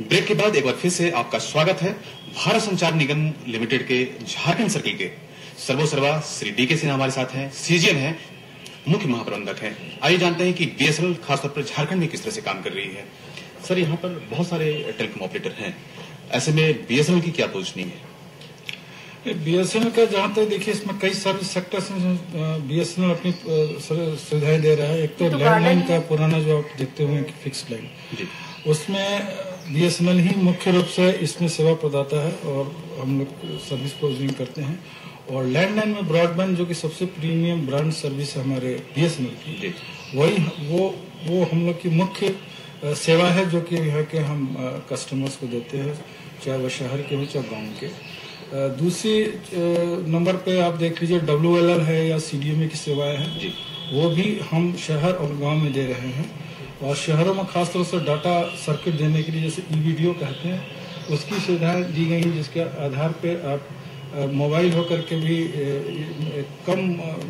Break के बाद एक बार फिर से आपका स्वागत है। भारत संचार निगम लिमिटेड के झारखंड सर्किल के सर्वोसर्वा श्री डी के सिन्हा हमारे साथ हैं, सीजीएन है, मुख्य महाप्रबंधक हैं। आइए जानते हैं कि बीएसएनएल खासतौर पर झारखंड में किस तरह से काम कर रही है। सर, यहाँ पर बहुत सारे टेलीकॉम ऑपरेटर हैं, ऐसे में बीएसएनएल की क्या पोजीशनिंग है? बीएसएनएल का जहाँ तक देखिए, इसमें कई सारे सेक्टर्स में बीएसएनएल अपनी सुविधाएं दे रहा है। एक तो लैंडलाइन का पुराना जो आप देखते हुए फिक्स्ड लाइन, उसमें बीएसएनएल ही मुख्य रूप से इसमें सेवा प्रदाता है और हम लोग सर्विस प्रोवाइडिंग करते हैं। और लैंडलाइन में ब्रॉडबैंड जो कि सबसे प्रीमियम ब्रांड सर्विस है हमारे बीएसएनएल की, वही वो हम लोग की मुख्य सेवा है जो कि यहाँ के हम कस्टमर्स को देते हैं, चाहे वह शहर के हो चाहे गाँव के। दूसरी नंबर पे आप देख लीजिए WLL है या CDMA की सेवाएं हैं, वो भी हम शहर और गांव में दे रहे हैं। और शहरों में खासतौर से डाटा सर्किट देने के लिए, जैसे ईवीडियो कहते हैं, उसकी सुविधाएं दी गई हैं, जिसके आधार पे आप मोबाइल होकर के भी कम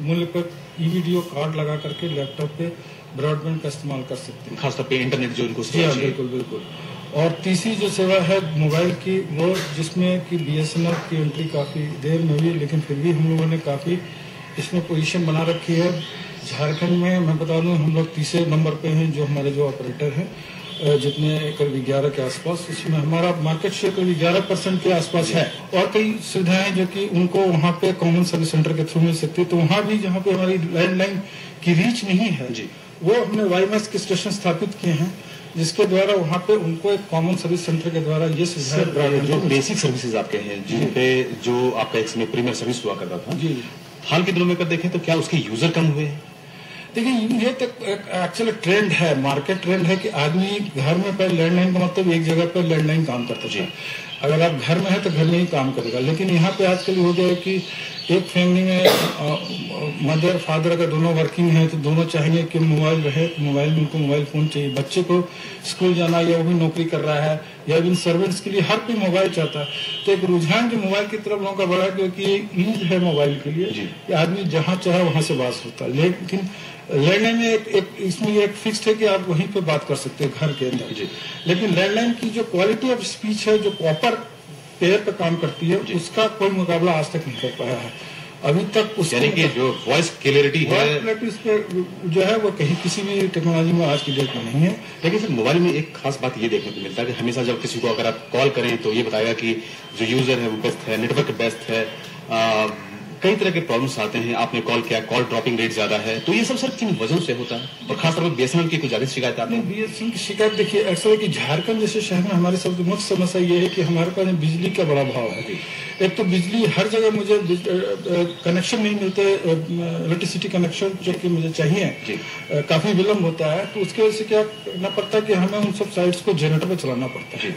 मूल्य पर ईवीडियो कार्ड लगा करके लैपटॉप पे ब्रॉडबैंड का इस्तेमाल कर सकते हैं, खासतौर पे इंटरनेट जो इनको। जी हाँ, बिल्कुल। और तीसरी जो सेवा है मोबाइल की, वो जिसमें कि बीएसएनएल की एंट्री काफी देर में हुई, लेकिन फिर भी हम लोगों ने काफी इसमें पोजीशन बना रखी है। झारखंड में मैं बता दूं, हम लोग तीसरे नंबर पे हैं जो हमारे जो ऑपरेटर हैं, जितने करीब 11 के आसपास। इसमें हमारा मार्केट शेयर करीब 11% के आसपास है। और कई सुविधाएं जो कि उनको वहाँ पे कॉमन सर्विस सेंटर के थ्रू मिल सकती है। तो वहाँ भी जहाँ पे हमारी लैंडलाइन की रीच नहीं है, वो हमने वाईमैक्स के स्टेशन स्थापित किए हैं, जिसके द्वारा वहाँ पे उनको एक कॉमन सर्विस सेंटर के द्वारा ये सुविधा। जो बेसिक सर्विसेज आपके हैं, जिन पे जो आपका एक समय प्रीमियर सर्विस हुआ करता था, हाल के दिनों में अगर देखें तो क्या उसके यूजर कम हुए हैं? देखिए, ये तो एक्चुअली ट्रेंड है, मार्केट ट्रेंड है कि आदमी घर में पहले लैंडलाइन का मतलब एक जगह पर लैंडलाइन काम करता है। अगर आप घर में है तो घर में ही काम करेगा। लेकिन यहाँ पे आजकल हो गया है कि एक फैमिली में मदर फादर अगर दोनों वर्किंग है तो दोनों चाहेंगे कि मोबाइल रहे, तो मोबाइल में उनको मोबाइल फोन चाहिए। बच्चे को स्कूल जाना या वो भी नौकरी कर रहा है, या इन सर्वेंट्स के लिए हर कोई मोबाइल चाहता है। तो एक रुझान जो मोबाइल की तरफ लोगों का बढ़ा, क्योंकि यूज है मोबाइल के लिए कि आदमी जहाँ चाहे वहां से बात होता है। लेकिन लैंडलाइन में इसमें एक फिक्स्ड है कि आप वहीं पे बात कर सकते हैं घर के अंदर। लेकिन लैंडलाइन की जो क्वालिटी ऑफ स्पीच है, जो प्रॉपर पेयर पे काम करती है, उसका कोई मुकाबला आज तक नहीं कर पाया है अभी तक। यानी कि जो वॉइस क्लियरिटी है, इस पे जो है वो कहीं किसी भी टेक्नोलॉजी में आज की डेट में नहीं है। लेकिन सर, मोबाइल में एक खास बात ये देखने को मिलता है कि हमेशा जब किसी को अगर आप कॉल करें तो ये बताएगा कि जो यूजर है वो बेस्ट है, नेटवर्क बेस्ट है। कई तरह के प्रॉब्लम्स आते हैं, आपने कॉल किया, कॉल ड्रॉपिंग रेट ज्यादा है, तो ये सब सर किन वजहों से होता है? और खासतौर पर बीएसएनएल की कुछ ज्यादा शिकायत आती है? बीएसएनएल की शिकायत देखिए, ऐसा है कि झारखंड जैसे शहर में हमारे सबसे मुख्य समस्या ये है कि हमारे पास बिजली का बड़ा अभाव है। एक तो बिजली हर जगह मुझे कनेक्शन नहीं मिलते, इलेक्ट्रिसिटी कनेक्शन जो कि मुझे चाहिए, काफी विलम्ब होता है। तो उसकी वजह से क्या करना पड़ता है कि हमें उन सब साइट्स को जनरेटर पर चलाना पड़ता है।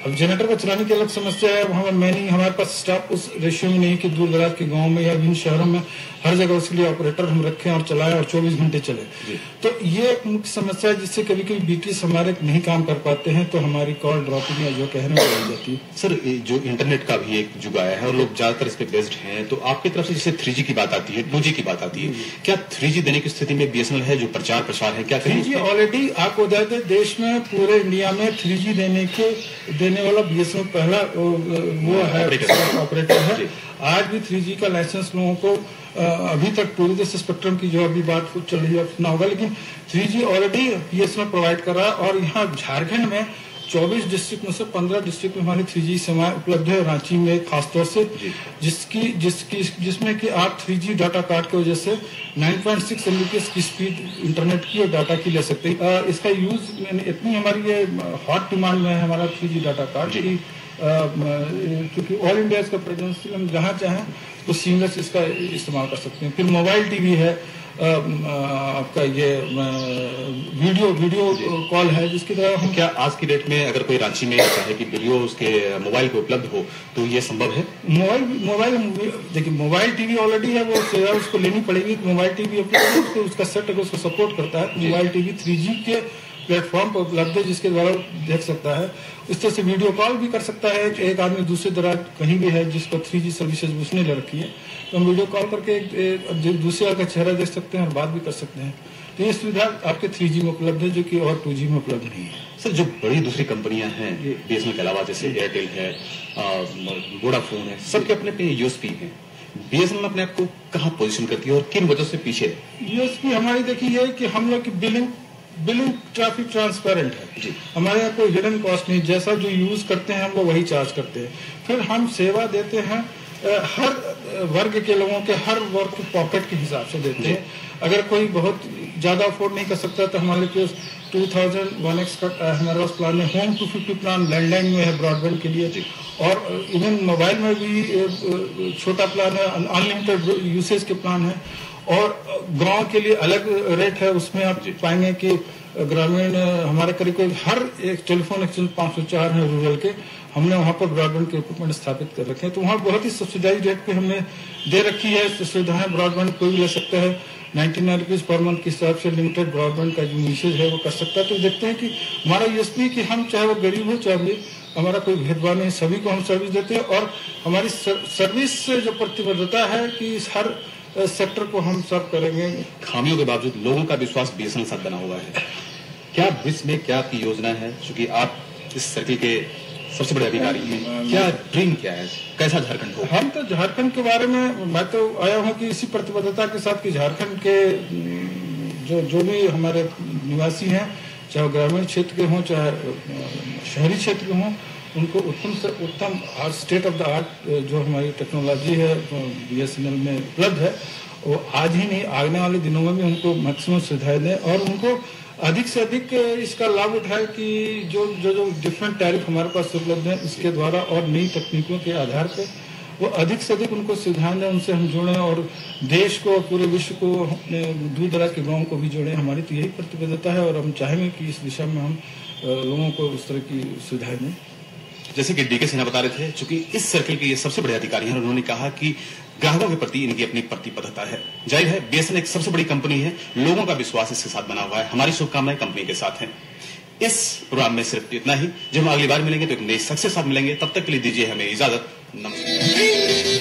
अब जनरेटर पर चलाने की अलग समस्या है, वहाँ मैंने हमारे पास स्टाफ उस रेशियो में नहीं कि दूर दराज के गाँव में या विभिन्न शहरों में हर जगह उसके लिए ऑपरेटर हम रखें और चलाएं और 24 घंटे चले। तो ये एक मुख्य समस्या है, जिससे कभी कभी बीटीएस हमारे नहीं काम कर पाते हैं, तो हमारी कॉल ड्रॉपिंग या जो कहने में हो जाती है। सर, जो इंटरनेट का भी एक युग आया है और लोग ज्यादातर इस पे बेस्ड हैं, तो आपकी तरफ से जैसे 3G की बात आती है, 2G की बात आती है, क्या 3G देने की स्थिति में बीएसएनएल है? जो प्रचार प्रसार है क्या 3G ऑलरेडी आपको बता दें, देश में पूरे इंडिया में 3G देने वाला बीएसएनएल पहला वो है, ऑपरेटर है। आज भी 3G का लाइसेंस लोगों को अभी तक पूरी तरह से स्पेक्ट्रम की जो अभी बात चल रही है सुना होगा, लेकिन 3G ऑलरेडी बीएसएनएल प्रोवाइड कर रहा है। और यहाँ झारखंड में 24 डिस्ट्रिक्ट में से 15 डिस्ट्रिक्ट में हमारी 3G सेवाएं उपलब्ध है। रांची में खासतौर से, जिसमें कि आप 3G डाटा कार्ड की वजह से 9.6 Mbps की स्पीड इंटरनेट की और डाटा की ले सकते हैं। इसका यूज इतनी हमारी ये हॉट डिमांड में है हमारा 3G डाटा कार्ड की, क्योंकि ऑल इंडिया इसका प्रेजेंस, हम जहाँ चाहें तो सीमलेस इसका इस्तेमाल कर सकते हैं। फिर मोबाइल टीवी है, आपका ये वीडियो कॉल है, जिसकी तरह हम क्या आज की डेट में अगर कोई रांची में चाहे कि वीडियो उसके मोबाइल पे उपलब्ध हो तो ये संभव है? मोबाइल देखिए, मोबाइल टीवी ऑलरेडी है, वो सेवा उसको लेनी पड़ेगी। मोबाइल टीवी उपलब्ध है, उसका सेट अगर उसको सपोर्ट करता है, मोबाइल टीवी 3G के प्लेटफॉर्म पर उपलब्ध है, जिसके द्वारा देख सकता है। इस तरह से वीडियो कॉल भी कर सकता है। एक आदमी दूसरे दराज कहीं भी है जिसको 3G सर्विसेज उसने ले रखी है, तो हम वीडियो कॉल करके दूसरे का चेहरा देख सकते हैं और बात भी कर सकते हैं। तो ये सुविधा आपके 3G में उपलब्ध है, जो कि और 2G में उपलब्ध नहीं है। सर, जो बड़ी दूसरी कंपनियां हैं बीएसएनएल के अलावा, जैसे एयरटेल है, वोडाफोन है, सबके अपने अपने यूएसपी हैं। बीएसएनएल अपने आप को कहाँ पोजीशन करती है और किन वजह से पीछे है? यूएसपी हमारी देखिए ये है कि हम लोग की बिलिंग ट्रैफिक ट्रांसपेरेंट है जी। हमारे यहाँ कोई हिडन कॉस्ट नहीं, जैसा जो यूज करते हैं हम लोग वही चार्ज करते हैं। फिर हम सेवा देते हैं हर वर्ग के लोगों के हर वर्ग को पॉकेट के हिसाब से देते हैं। अगर कोई बहुत ज्यादा अफोर्ड नहीं कर सकता तो हमारे पास 2001X का हमारे पास प्लान है, होम 250 प्लान लैंडलाइन में है ब्रॉडबैंड के लिए, और इवन मोबाइल में भी छोटा प्लान है, अनलिमिटेड यूसेज के प्लान है, और गांव के लिए अलग रेट है। उसमें आप पाएंगे कि ग्रामीण हमारे करीब हर एक टेलीफोन एक्सचेंज 504 है रूरल के, हमने वहां पर ब्रॉडबैंड के इक्विपमेंट स्थापित कर रखे हैं। तो वहां बहुत ही सब्सिडाइज रेट पे हमने दे रखी है सुविधाएं। ब्रॉडबैंड कोई भी ले सकता है, 99 रुपीज पर मंथ के हिसाब से लिमिटेड ब्रॉडबैंड का जो यूसेज है वो कर सकता है। तो देखते हैं कि हमारा यूएसपी कि हम चाहे वो गरीब हो चाहे अमीर, हमारा कोई भेदभाव नहीं, सभी को हम सर्विस देते हैं। और हमारी सर्विस से जो प्रतिबद्धता है कि हर सेक्टर को हम सर्व करेंगे। खामियों के बावजूद लोगों का विश्वास बीएसएनएल साथ बना हुआ है। क्या भविष्य में क्या आपकी योजना है, क्योंकि आप इस सर्किल के सबसे बड़े अधिकारी हैं, क्या ड्रीम क्या है, कैसा झारखंड हो? हम तो झारखंड के बारे में मैं तो आया हूं कि इसी प्रतिबद्धता के साथ कि झारखंड के जो भी हमारे निवासी हैं, चाहे ग्रामीण क्षेत्र के हों चाहे शहरी क्षेत्र के हों, उनको उत्तम से उत्तम स्टेट ऑफ द आर्ट जो हमारी टेक्नोलॉजी है बीएसएनएल में उपलब्ध है, वो आज ही नहीं आने वाले दिनों में भी उनको मैक्सिमम सुविधाएं दें और उनको अधिक से अधिक इसका लाभ उठाए कि जो डिफरेंट टैरिफ हमारे पास उपलब्ध है इसके द्वारा और नई तकनीकों के आधार पर वो अधिक से अधिक उनको सुविधाएं दें, उनसे हम जुड़ें और देश को पूरे विश्व को दूर दराज के गाँव को भी जोड़ें। हमारी तो यही प्रतिबद्धता है और हम चाहेंगे कि इस दिशा में हम लोगों को उस तरह की सुविधाएं दें। जैसे कि डीके सिन्हा बता रहे थे, चूंकि इस सर्किल के ये सबसे बड़े अधिकारी हैं, उन्होंने कहा कि ग्राहकों के प्रति इनकी अपनी प्रतिबद्धता है। जाहिर है बीएसएनएल एक सबसे बड़ी कंपनी है, लोगों का विश्वास इसके साथ बना हुआ है। हमारी शुभकामनाएं कंपनी के साथ हैं। इस प्रोग्राम में सिर्फ इतना ही। जब हम अगली बार मिलेंगे तो एक नई शख्स के साथ मिलेंगे। तब तक के लिए दीजिए हमें इजाजत। नमस्कार।